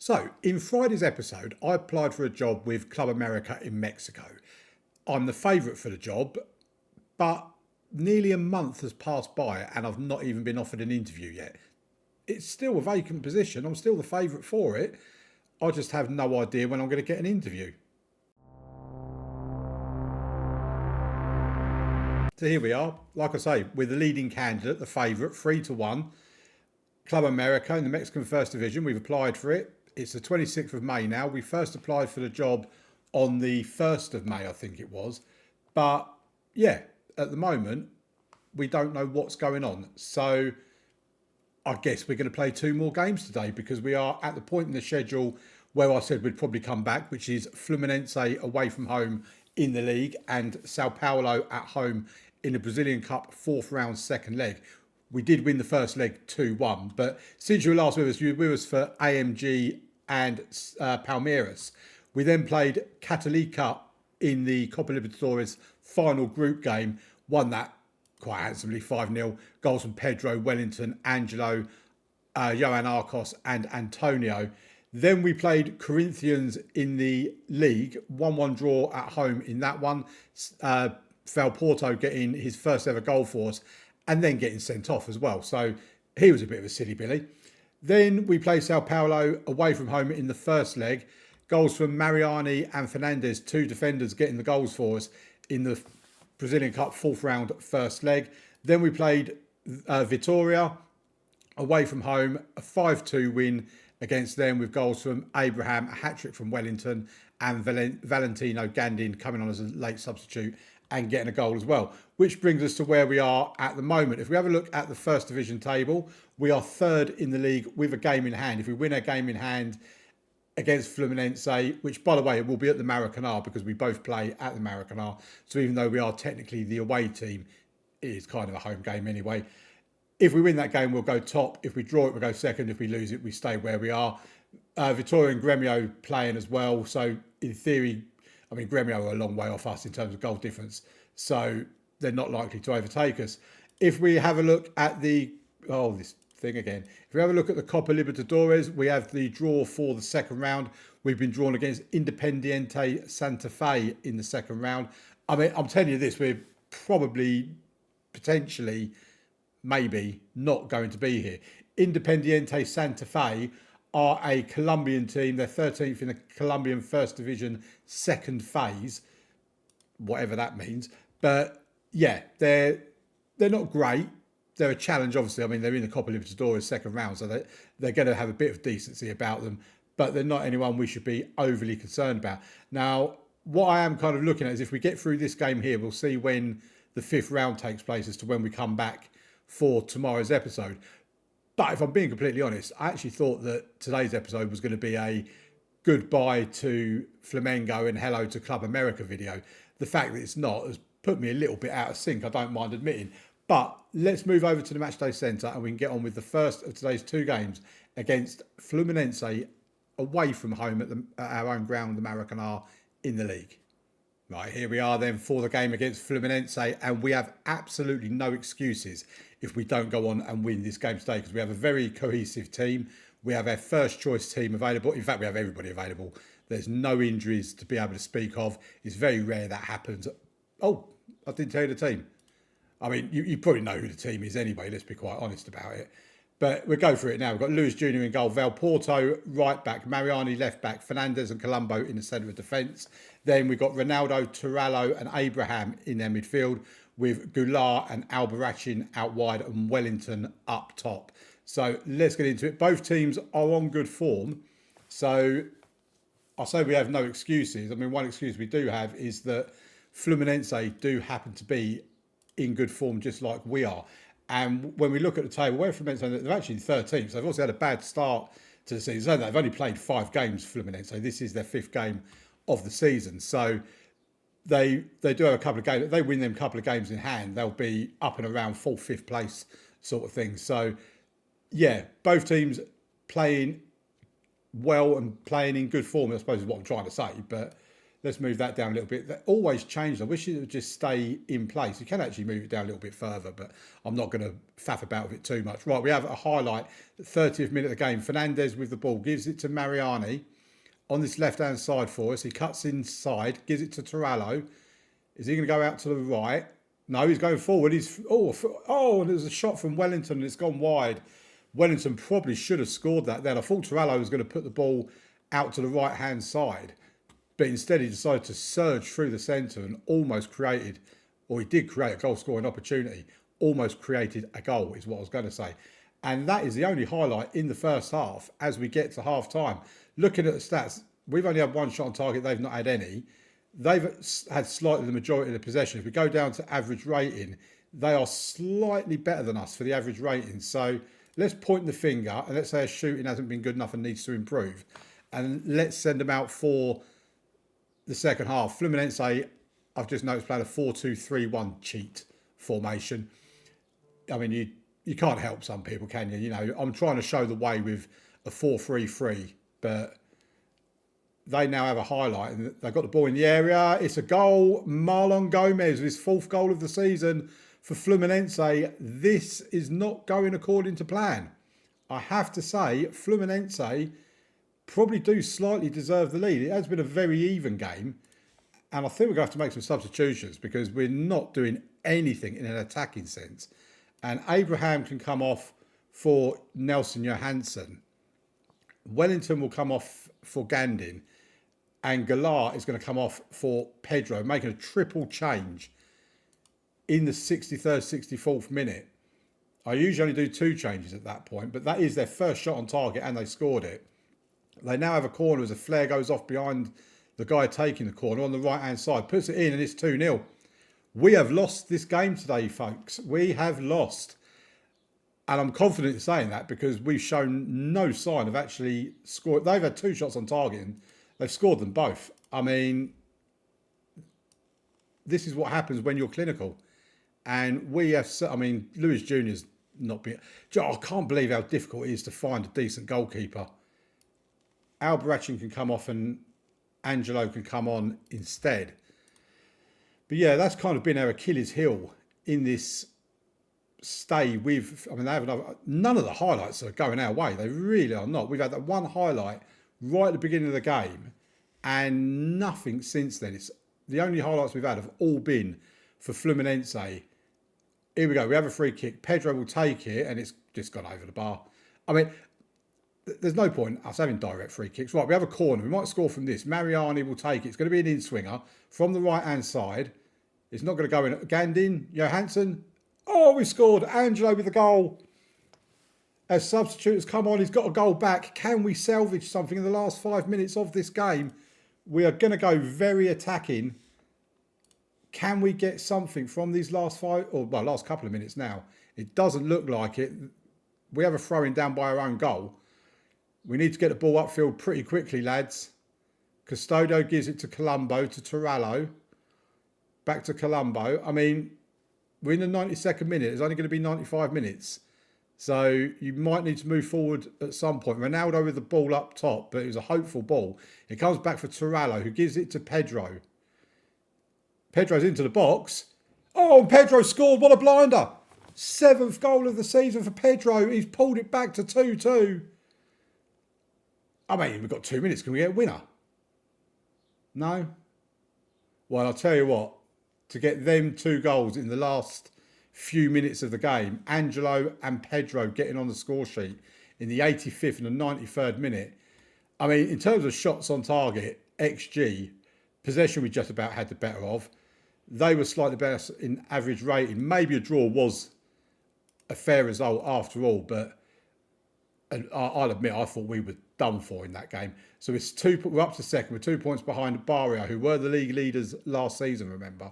So, in Friday's episode, I applied for a job with Club America in Mexico. I'm the favourite for the job, but nearly a month has passed by and I've not even been offered an interview yet. It's still a vacant position. I'm still the favourite for it. I just have no idea when I'm going to get an interview. So here we are. Like I say, we're the leading candidate, the favourite, 3-1. Club America in the Mexican First Division. We've applied for it. It's the 26th of May now. We first applied for the job on the 1st of May, I think it was. But yeah, at the moment, we don't know what's going on. So I guess we're going to play 2 more games today because we are at the point in the schedule where I said we'd probably come back, which is Fluminense away from home in the league and Sao Paulo at home in the Brazilian Cup 4th round second leg. We did win the first leg 2-1, but since you were last with us, you were with us for AMG and Palmeiras. We then played Católica in the Copa Libertadores final group game, won that quite handsomely, 5-0. Goals from Pedro, Wellington, Angelo, Johan Arcos and Antonio. Then we played Corinthians in the league, 1-1 draw at home in that one. Porto getting his first ever goal for us and then getting sent off as well. So he was a bit of a silly Billy. Then we played Sao Paulo away from home in the first leg. Goals from Mariani and Fernandez, 2 defenders getting the goals for us in the Brazilian Cup 4th round first leg. Then we played Vitória away from home, a 5-2 win against them with goals from Abraham, a hat-trick from Wellington and Valentino Gandin coming on as a late substitute and getting a goal as well, which brings us to where we are at the moment. If we have a look at the First Division table, we are 3rd in the league with a game in hand. If we win a game in hand against Fluminense, which, by the way, it will be at the Maracanã because we both play at the Maracanã. So even though we are technically the away team, it is kind of a home game anyway. If we win that game, we'll go top. If we draw it, we'll go second. If we lose it, we stay where we are. Vitória and Grêmio playing as well. So in theory, I mean, Grêmio are a long way off us in terms of goal difference. So they're not likely to overtake us. If we have a look at the... Oh, this thing again. If we have a look at the Copa Libertadores, we have the draw for the second round. We've been drawn against Independiente Santa Fe in the second round. I mean, I'm telling you this, we're probably, potentially, maybe not going to be here. Independiente Santa Fe are a Colombian team. They're 13th in the Colombian First Division second phase, whatever that means. But yeah, they're not great. They're a challenge, obviously. I mean, they're in the Copa Libertadores second round, so they're going to have a bit of decency about them. But they're not anyone we should be overly concerned about. Now, what I am kind of looking at is if we get through this game here, we'll see when the 5th round takes place as to when we come back for tomorrow's episode. But if I'm being completely honest, I actually thought that today's episode was going to be a goodbye to Flamengo and hello to Club America video. The fact that it's not has put me a little bit out of sync, I don't mind admitting. But let's move over to the Matchday Centre and we can get on with the first of today's 2 games against Fluminense away from home at our own ground, the Maracanã, in the league. Right, here we are then for the game against Fluminense, and we have absolutely no excuses if we don't go on and win this game today because we have a very cohesive team. We have our first choice team available. In fact, we have everybody available. There's no injuries to be able to speak of. It's very rare that happens. Oh, I didn't tell you the team. I mean, you probably know who the team is anyway, let's be quite honest about it. But we'll go for it now. We've got Luis Jr. in goal, Porto right back, Mariani left back, Fernandez and Colombo in the centre of defence. Then we've got Ronaldo, Turallo and Abraham in their midfield with Goulart and Albarracin out wide and Wellington up top. So let's get into it. Both teams are on good form. So I'll say we have no excuses. I mean, one excuse we do have is that Fluminense do happen to be in good form just like we are. And when we look at the table, where Fluminense, they're actually 13th. So they've also had a bad start to the season. They've only played 5 games, Fluminense. So this is their 5th game of the season. So they do have a couple of games. If they win them a couple of games in hand, they'll be up and around 4th, 5th place sort of thing. So yeah, both teams playing well and playing in good form, I suppose is what I'm trying to say. But Let's move that down a little bit. That always changed. I wish it would just stay in place. You can actually move it down a little bit further, but I'm not going to faff about with it too much. Right, we have a highlight. 30th minute of the game. Fernandez with the ball. Gives it to Mariani on this left-hand side for us. He cuts inside. Gives it to Torallo. Is he going to go out to the right? No, he's going forward. There's a shot from Wellington and it's gone wide. Wellington probably should have scored that then. I thought Torallo was going to put the ball out to the right-hand side. But instead he decided to surge through the centre and almost created, or he did create a goal scoring opportunity, almost created a goal is what I was going to say. And that is the only highlight in the first half as we get to half time. Looking at the stats, we've only had one shot on target, they've not had any. They've had slightly the majority of the possession. If we go down to average rating, they are slightly better than us for the average rating. So let's point the finger and let's say our shooting hasn't been good enough and needs to improve. And let's send them out for the second half. Fluminense, I've just noticed, playing a 4-2-3-1 cheat formation. I mean, you can't help some people, can you? You know, I'm trying to show the way with a 4-3-3, but they now have a highlight and they've got the ball in the area. It's a goal. Marlon Gomez, his 4th goal of the season for Fluminense. This is not going according to plan. I have to say, Fluminense probably do slightly deserve the lead. It has been a very even game. And I think we're going to have to make some substitutions because we're not doing anything in an attacking sense. And Abraham can come off for Nelson Johansson. Wellington will come off for Gandin. And Galar is going to come off for Pedro, making a triple change in the 63rd, 64th minute. I usually only do 2 changes at that point, but that is their first shot on target and they scored it. They now have a corner as a flare goes off behind the guy taking the corner on the right-hand side. Puts it in and it's 2-0. We have lost this game today, folks. We have lost. And I'm confident in saying that because we've shown no sign of actually scoring. They've had 2 shots on target and they've scored them both. I mean, this is what happens when you're clinical. And we have, I mean, Lewis Jr.'s not been... I can't believe how difficult it is to find a decent goalkeeper. Albarracin can come off and Angelo can come on instead. But yeah, that's kind of been our Achilles heel in this stay with... I mean, they have none of the highlights are going our way. They really are not. We've had that one highlight right at the beginning of the game and nothing since then. It's the only highlights we've had have all been for Fluminense. Here we go. We have a free kick. Pedro will take it and it's just gone over the bar. I mean... There's no point us having direct free kicks. Right, we have a corner. We might score from this. Mariani will take it. It's going to be an in-swinger from the right-hand side. It's not going to go in. Gandin, Johansson. Oh, we scored. Angelo with the goal. As substitutes come on, he's got a goal back. Can we salvage something in the last 5 minutes of this game? We are going to go very attacking. Can we get something from these last last couple of minutes now? It doesn't look like it. We have a throw-in down by our own goal. We need to get the ball upfield pretty quickly, lads. Custodio gives it to Colombo, to Torallo. Back to Colombo. I mean, we're in the 92nd minute. It's only going to be 95 minutes. So you might need to move forward at some point. Ronaldo with the ball up top, but it was a hopeful ball. It comes back for Torallo, who gives it to Pedro. Pedro's into the box. Oh, and Pedro scored. What a blinder. 7th goal of the season for Pedro. He's pulled it back to 2-2. I mean, we've got 2 minutes. Can we get a winner? No? Well, I'll tell you what. To get them 2 goals in the last few minutes of the game, Angelo and Pedro getting on the score sheet in the 85th and the 93rd minute. I mean, in terms of shots on target, XG, possession we just about had the better of. They were slightly better in average rating. Maybe a draw was a fair result after all, but I'll admit I thought we were done for in that game. So we're up to second. We're 2 points behind Barrio, who were the league leaders last season, remember.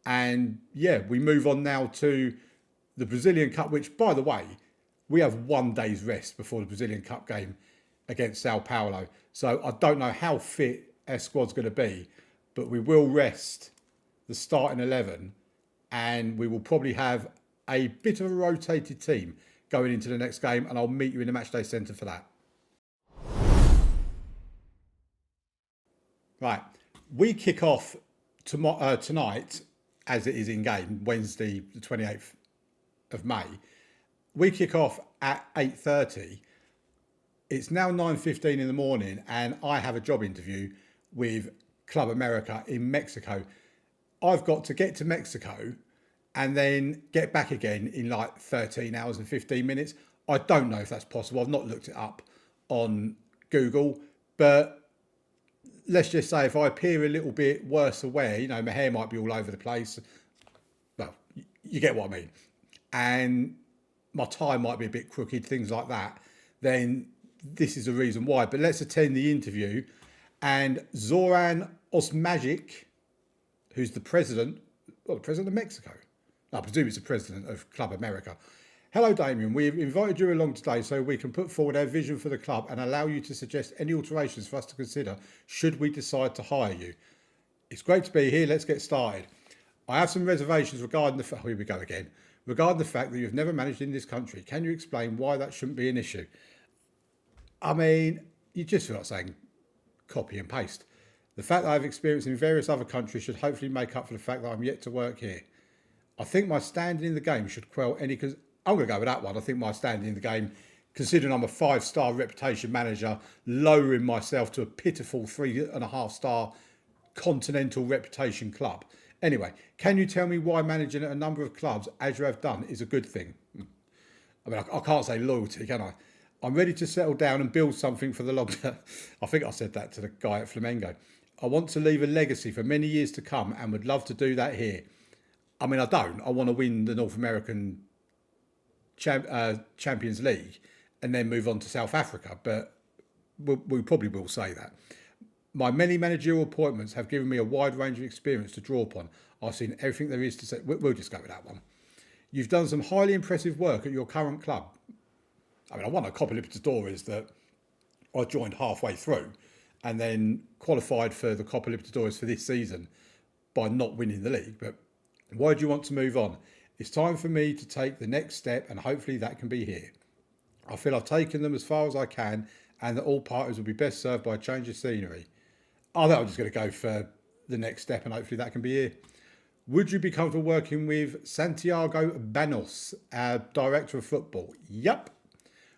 And yeah, we move on now to the Brazilian Cup, which, by the way, we have 1 day's rest before the Brazilian Cup game against Sao Paulo. So I don't know how fit our squad's going to be, but we will rest the starting 11 and we will probably have a bit of a rotated team going into the next game, and I'll meet you in the Matchday Centre for that. Right, We kick off tonight, as it is in game, Wednesday the 28th of May. We kick off at 8:30. It's now 9:15 in the morning, and I have a job interview with Club America in Mexico. I've got to get to Mexico and then get back again in like 13 hours and 15 minutes. I don't know if that's possible. I've not looked it up on Google, but let's just say if I appear a little bit worse aware, you know, my hair might be all over the place. Well, you get what I mean. And my tie might be a bit crooked, things like that. Then this is the reason why. But let's attend the interview. And Zoran Osmajic, who's the president of Mexico. I presume it's the president of Club America. Hello, Damien. We've invited you along today so we can put forward our vision for the club and allow you to suggest any alterations for us to consider should we decide to hire you. It's great to be here. Let's get started. I have some reservations regarding the fact, here we go again, regarding the fact that you've never managed in this country. Can you explain why that shouldn't be an issue? I mean, you just feel like saying copy and paste. The fact that I've experienced in various other countries should hopefully make up for the fact that I'm yet to work here. I think my standing in the game should quell any... I'm going to go with that one. I think my standing in the game, considering I'm a 5-star reputation manager, lowering myself to a pitiful 3.5-star continental reputation club. Anyway, can you tell me why managing at a number of clubs, as you have done, is a good thing? I mean, I can't say loyalty, can I? I'm ready to settle down and build something for the long term. I think I said that to the guy at Flamengo. I want to leave a legacy for many years to come and would love to do that here. I mean, I don't. I want to win the North American Champions League and then move on to South Africa, but we probably will say that. My many managerial appointments have given me a wide range of experience to draw upon. I've seen everything there is to say. We'll just go with that one. You've done some highly impressive work at your current club. I mean, I won a Copa Libertadores that I joined halfway through and then qualified for the Copa Libertadores for this season by not winning the league. But why do you want to move on? It's time for me to take the next step, and hopefully that can be here. I feel I've taken them as far as I can and that all parties will be best served by a change of scenery. I think I'm just going to go for the next step and hopefully that can be here. Would you be comfortable working with Santiago Banos, our Director of Football? Yep.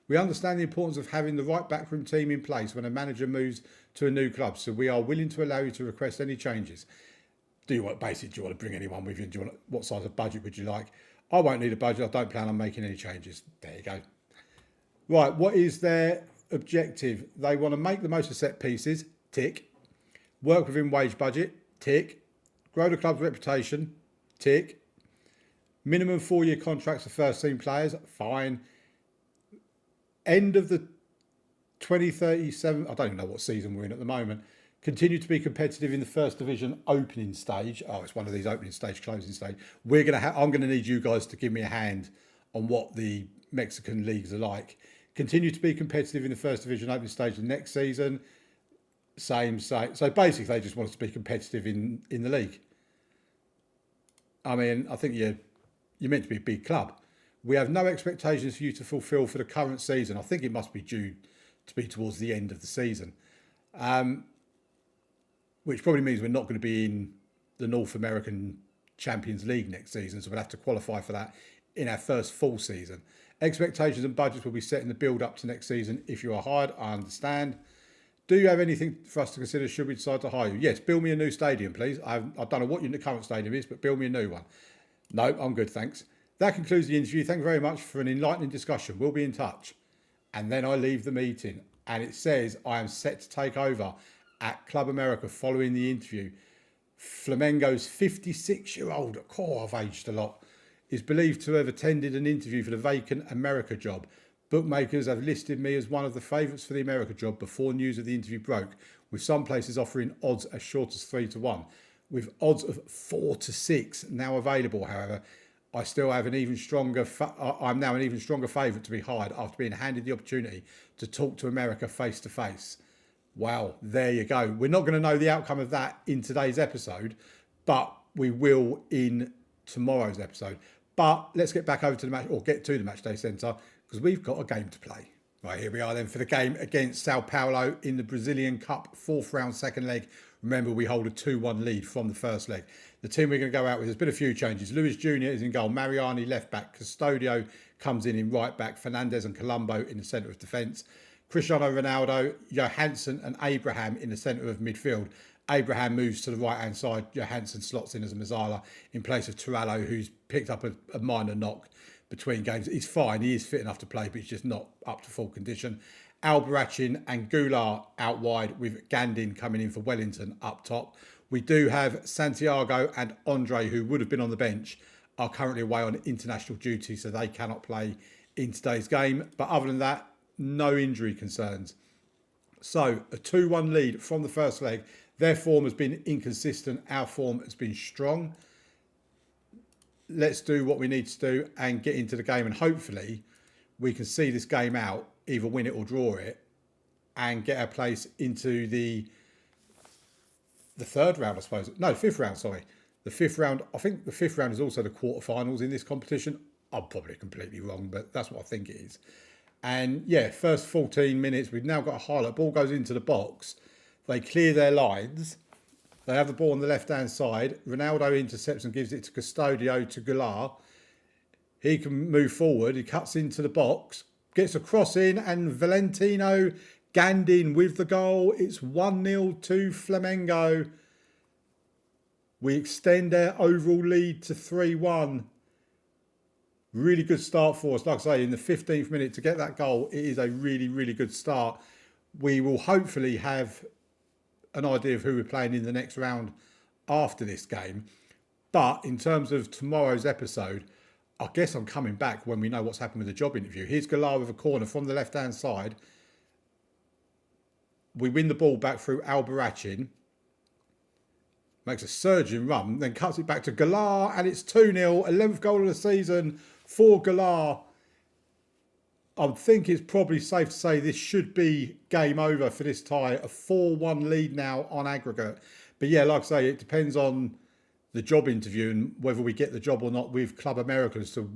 We understand the importance of having the right backroom team in place when a manager moves to a new club, so we are willing to allow you to request any changes. Do you want to bring anyone with you? What size of budget would you like? I won't need a budget. I don't plan on making any changes. There you go. Right, what is their objective? They want to make the most of set pieces, tick. Work within wage budget, tick. Grow the club's reputation, tick. Minimum 4-year contracts for first team players, fine. End of the 2037, I don't even know what season we're in at the moment. Continue to be competitive in the first division opening stage. Oh, it's one of these opening stage, closing stage. I'm going to need you guys to give me a hand on what the Mexican leagues are like. Continue to be competitive in the first division opening stage the next season. Same. So basically, they just want us to be competitive in the league. I mean, I think you're meant to be a big club. We have no expectations for you to fulfil for the current season. I think it must be due to be towards the end of the season. Which probably means we're not going to be in the North American Champions League next season, so we'll have to qualify for that in our first full season. Expectations and budgets will be set in the build-up to next season. If you are hired, I understand. Do you have anything for us to consider should we decide to hire you? Yes, build me a new stadium, please. I don't know what your current stadium is, but build me a new one. No, I'm good, thanks. That concludes the interview. Thank you very much for an enlightening discussion. We'll be in touch. And then I leave the meeting, and it says I am set to take over at Club America following the interview. Flamengo's 56-year-old, I've aged a lot, is believed to have attended an interview for the vacant America job. Bookmakers have listed me as one of the favourites for the America job before news of the interview broke, with some places offering odds as short as 3-1. With odds of 4-6 now available, however, I'm now an even stronger favourite to be hired after being handed the opportunity to talk to America face to face. Wow, there you go. We're not going to know the outcome of that in today's episode, but we will in tomorrow's episode. But let's get back over to the match, or get to the Matchday Centre, because we've got a game to play. Right, here we are then for the game against Sao Paulo in the Brazilian Cup, 4th round, second leg, Remember, we hold a 2-1 lead from the first leg. The team we're going to go out with, there's been a few changes. Luis Jr. is in goal. Mariani left back. Custodio comes in right back. Fernandez and Colombo in the centre of defence. Cristiano Ronaldo, Johansson and Abraham in the centre of midfield. Abraham moves to the right-hand side. Johansson slots in as a Mazzala in place of Turallo, who's picked up a minor knock between games. He's fine. He is fit enough to play, but he's just not up to full condition. Albarracin and Goulart out wide, with Gandin coming in for Wellington up top. We do have Santiago and Andre, who would have been on the bench, are currently away on international duty, so they cannot play in today's game. But other than that, no injury concerns. So a 2-1 lead from the first leg. Their form has been inconsistent. Our form has been strong. Let's do what we need to do and get into the game, and hopefully we can see this game out, either win it or draw it, and get our place into the third round, I suppose. No, the fifth round, sorry. The fifth round, I think the fifth round is also the quarterfinals in this competition. I'm probably completely wrong, but that's what I think it is. And yeah, first 14 minutes, we've now got a highlight. Ball goes into the box. They clear their lines. They have the ball on the left-hand side. Ronaldo intercepts and gives it to Custodio, to Goulart. He can move forward. He cuts into the box, gets a cross in, and Valentino Gandin with the goal. It's 1-0 to Flamengo. We extend our overall lead to 3-1. Really good start for us. Like I say, in the 15th minute to get that goal, it is a really, really good start. We will hopefully have an idea of who we're playing in the next round after this game. But in terms of tomorrow's episode, I guess I'm coming back when we know what's happened with the job interview. Here's Goulart with a corner from the left-hand side. We win the ball back through Albarracin. Makes a surging run, then cuts it back to Goulart, and it's 2-0. 11th goal of the season for Goulart. I think it's probably safe to say this should be game over for this tie. A 4-1 lead now on aggregate. But yeah, like I say, it depends on the job interview and whether we get the job or not with Club America as to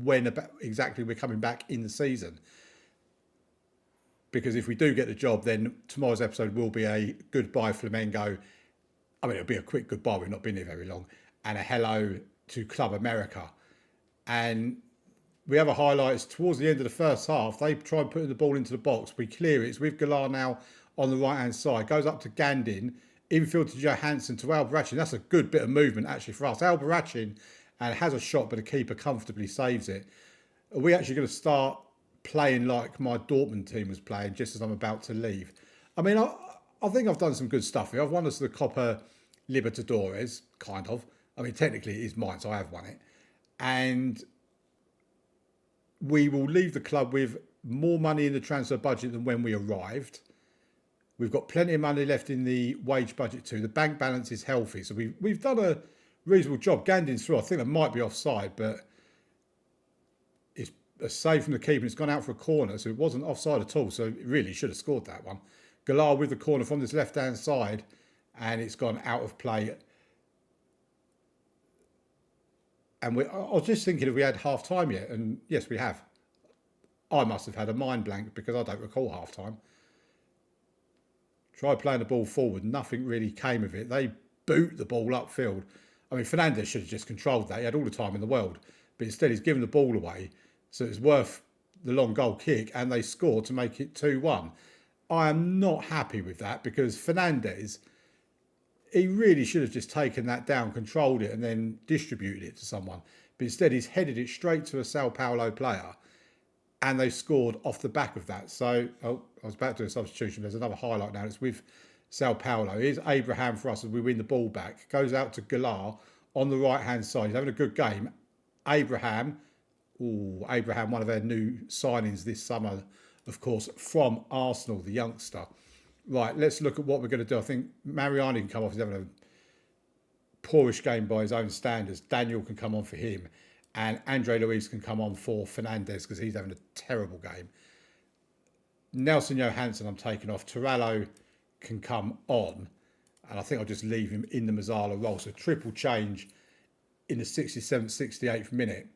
when exactly we're coming back in the season. Because if we do get the job, then tomorrow's episode will be a goodbye Flamengo. I mean, it'll be a quick goodbye. We've not been here very long. And a hello to Club America. And we have a highlight. It's towards the end of the first half. They try and put the ball into the box. We clear it. It's with Goulart now on the right-hand side. Goes up to Gandin. Infield to Johansson, to Albarracin. That's a good bit of movement, actually, for us. Albarracin has a shot, but the keeper comfortably saves it. Are we actually going to start playing like my Dortmund team was playing just as I'm about to leave? I mean, I think I've done some good stuff here. I've won us the Copa Libertadores, kind of. I mean, technically it is mine, so I have won it. And we will leave the club with more money in the transfer budget than when we arrived. We've got plenty of money left in the wage budget too. The bank balance is healthy. So we've done a reasonable job. Gandin's through. I think it might be offside, but it's a save from the keeper. It's gone out for a corner, so it wasn't offside at all. So it really should have scored that one. Goulart with the corner from this left-hand side, and it's gone out of play. And I was just thinking if we had half-time yet, and yes, we have. I must have had a mind blank because I don't recall half-time. Tried playing the ball forward, nothing really came of it. They boot the ball upfield. I mean, Fernandez should have just controlled that. He had all the time in the world. But instead, he's given the ball away. So it's worth the long goal kick, and they score to make it 2-1. I am not happy with that because Fernandez, he really should have just taken that down, controlled it, and then distributed it to someone. But instead, he's headed it straight to a Sao Paulo player, and they scored off the back of that. So, I was about to do a substitution. There's another highlight now. It's with Sao Paulo. Here's Abraham for us as we win the ball back. Goes out to Goulart on the right-hand side. He's having a good game. Abraham, one of our new signings this summer, of course, from Arsenal, the youngster. Right, let's look at what we're going to do. I think Mariani can come off. He's having a poorish game by his own standards. Daniel can come on for him. And Andre Luis can come on for Fernandez because he's having a terrible game. Nelson Johansson I'm taking off. Turallo can come on. And I think I'll just leave him in the Mazzala role. So triple change in the 67th, 68th minute.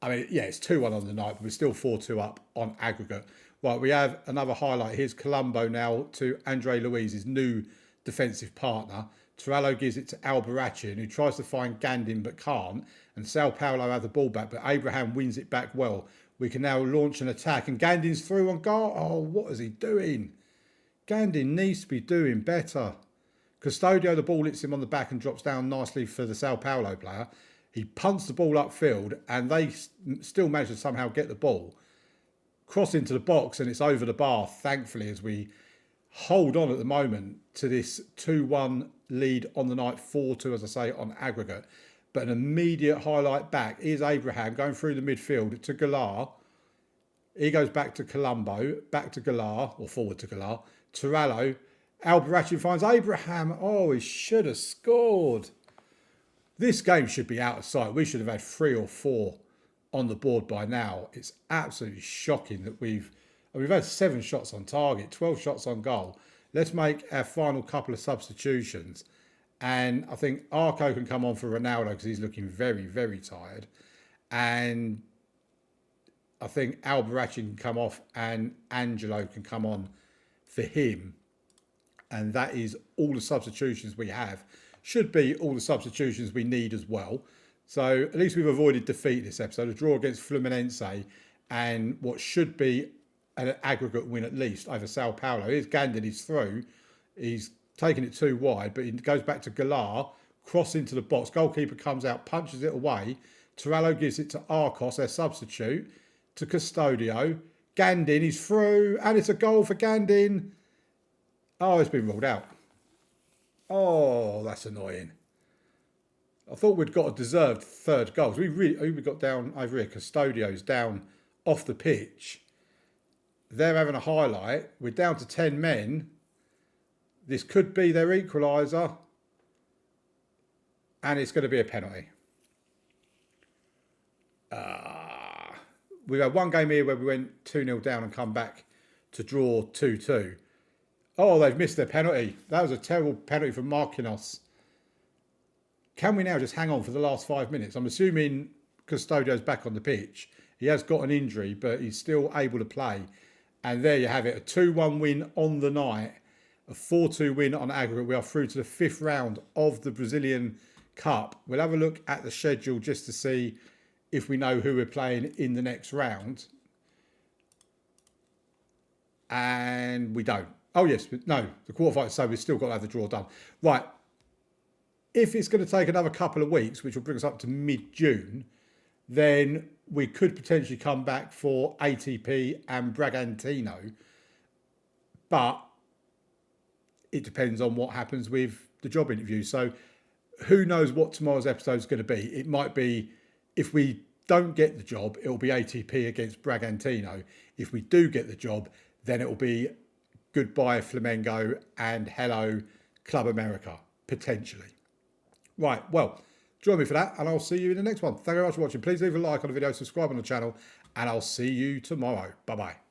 I mean, yeah, it's 2-1 on the night, but we're still 4-2 up on aggregate. Right, we have another highlight. Here's Colombo now to Andre Luis, his new defensive partner. Torello gives it to Albarracin, who tries to find Gandin but can't. And Sao Paulo have the ball back, but Abraham wins it back well. We can now launch an attack, and Gandin's through on goal. Oh, what is he doing? Gandin needs to be doing better. Custodio, the ball hits him on the back and drops down nicely for the Sao Paulo player. He punts the ball upfield, and they still manage to somehow get the ball. Cross into the box, and it's over the bar, thankfully, as we hold on at the moment to this 2-1 lead on the night, 4-2, as I say, on aggregate. But an immediate highlight back is Abraham going through the midfield to Galar. He goes back to Colombo, back to Galar, or forward to Galar. Torello. Albarracin finds Abraham. Oh, he should have scored. This game should be out of sight. We should have had 3 or 4 on the board by now. It's absolutely shocking that we've had 7 shots on target, 12 shots on goal. Let's make our final couple of substitutions. And I think Arco can come on for Ronaldo because he's looking very, very tired. And I think Albarracin can come off and Angelo can come on for him. And that is all the substitutions we have. Should be all the substitutions we need as well. So at least we've avoided defeat this episode. A draw against Fluminense and what should be an aggregate win at least over Sao Paulo. Here's Gandin, he's through. He's taking it too wide, but he goes back to Galar, cross into the box. Goalkeeper comes out, punches it away. Torello gives it to Arcos, their substitute, to Custodio. Gandin, he's through, and it's a goal for Gandin. Oh, it's been ruled out. Oh, that's annoying. I thought we'd got a deserved third goal. We got down over here. Custodio's down off the pitch. They're having a highlight. We're down to 10 men. This could be their equaliser. And it's going to be a penalty. We've had one game here where we went 2-0 down and come back to draw 2-2. Oh, they've missed their penalty. That was a terrible penalty from Marquinhos. Can we now just hang on for the last 5 minutes? I'm assuming Custodio's back on the pitch. He has got an injury, but he's still able to play. And there you have it. A 2-1 win on the night. A 4-2 win on aggregate. We are through to the 5th round of the Brazilian Cup. We'll have a look at the schedule just to see if we know who we're playing in the next round. And we don't. Oh, yes. No, the quarterfinals, so we've still got to have the draw done. Right. If it's going to take another couple of weeks, which will bring us up to mid-June, then we could potentially come back for ATP and Bragantino. But it depends on what happens with the job interview. So who knows what tomorrow's episode is going to be. It might be, if we don't get the job, it will be ATP against Bragantino. If we do get the job, then it will be goodbye Flamengo and hello Club America, potentially. Right, well, join me for that, and I'll see you in the next one. Thank you very much for watching. Please leave a like on the video, subscribe on the channel, and I'll see you tomorrow. Bye-bye.